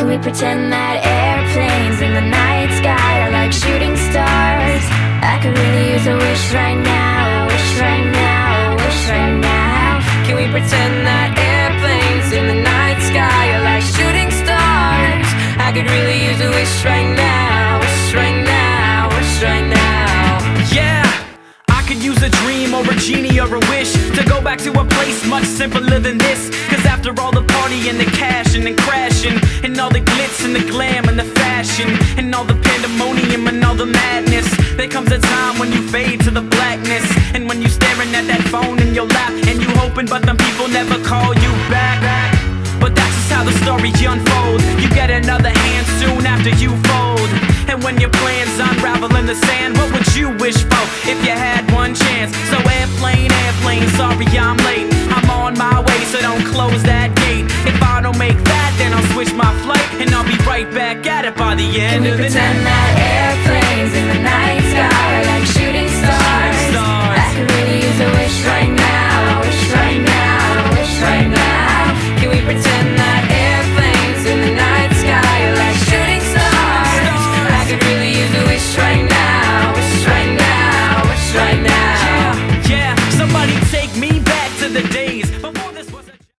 Can we pretend that airplanes in the night sky are like shooting stars? I could really use a wish right now, wish right now, wish right now. Can we pretend that airplanes in the night sky are like shooting stars? I could really use a wish right now, wish right now, wish right now. Yeah, I could use a dream or a genie or a wish to go back to a place much simpler than this. Cause after all the party and the cash and then crashing, and all the glitz and the glam and the fashion, and all the pandemonium and all the madness, there comes a time when you fade to the blackness. And when you staring at that phone in your lap, and you hoping but them people never call you back. But that's just how the story unfolds. You get another hand soon after you fold. And when your plans unravel in the sand, what would you wish for if you had one chance? So airplane, airplane, sorry I'm late. I'm on my way, so don't close that gate. If I don't make that, then I'll switch my flight, and I'll be right back at it by the end of the night. Can we pretend that